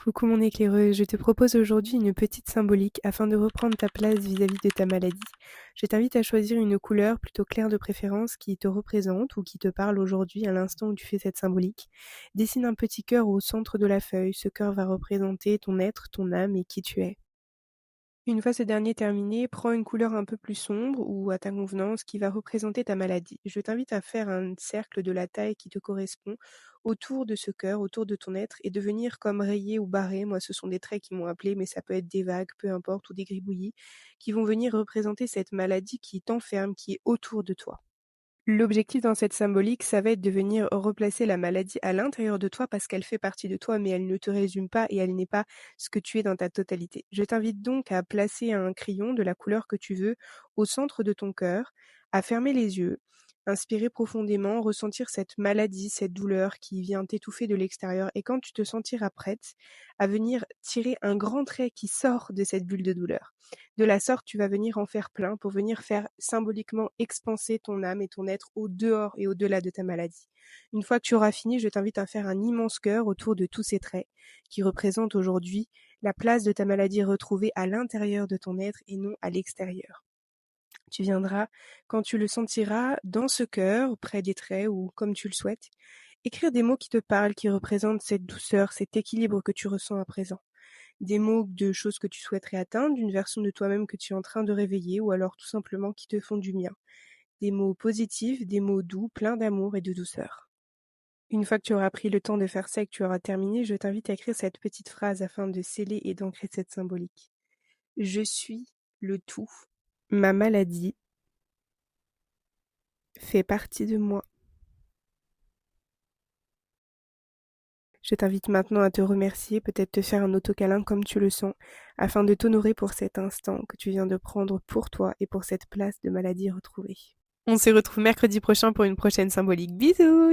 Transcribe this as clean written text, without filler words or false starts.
Coucou mon éclaireuse, je te propose aujourd'hui une petite symbolique afin de reprendre ta place vis-à-vis de ta maladie. Je t'invite à choisir une couleur plutôt claire de préférence qui te représente ou qui te parle aujourd'hui à l'instant où tu fais cette symbolique. Dessine un petit cœur au centre de la feuille. Ce cœur va représenter ton être, ton âme et qui tu es. Une fois ce dernier terminé, prends une couleur un peu plus sombre ou à ta convenance qui va représenter ta maladie. Je t'invite à faire un cercle de la taille qui te correspond autour de ce cœur, autour de ton être et de venir comme rayé ou barré. Moi, ce sont des traits qui m'ont appelé, mais ça peut être des vagues, peu importe, ou des gribouillis, qui vont venir représenter cette maladie qui t'enferme, qui est autour de toi. L'objectif dans cette symbolique, ça va être de venir replacer la maladie à l'intérieur de toi parce qu'elle fait partie de toi, mais elle ne te résume pas et elle n'est pas ce que tu es dans ta totalité. Je t'invite donc à placer un crayon de la couleur que tu veux au centre de ton cœur, à fermer les yeux, inspirer profondément, ressentir cette maladie, cette douleur qui vient t'étouffer de l'extérieur et quand tu te sentiras prête, à venir tirer un grand trait qui sort de cette bulle de douleur. De la sorte, tu vas venir en faire plein pour venir faire symboliquement expanser ton âme et ton être au dehors et au-delà de ta maladie. Une fois que tu auras fini, je t'invite à faire un immense cœur autour de tous ces traits qui représentent aujourd'hui la place de ta maladie retrouvée à l'intérieur de ton être et non à l'extérieur. Tu viendras, quand tu le sentiras, dans ce cœur, près des traits ou comme tu le souhaites, écrire des mots qui te parlent, qui représentent cette douceur, cet équilibre que tu ressens à présent. Des mots de choses que tu souhaiterais atteindre, d'une version de toi-même que tu es en train de réveiller ou alors tout simplement qui te font du bien. Des mots positifs, des mots doux, pleins d'amour et de douceur. Une fois que tu auras pris le temps de faire ça et que tu auras terminé, je t'invite à écrire cette petite phrase afin de sceller et d'ancrer cette symbolique. Je suis le tout. Ma maladie fait partie de moi. Je t'invite maintenant à te remercier, peut-être te faire un autocâlin comme tu le sens, afin de t'honorer pour cet instant que tu viens de prendre pour toi et pour cette place de maladie retrouvée. On se retrouve mercredi prochain pour une prochaine symbolique. Bisous!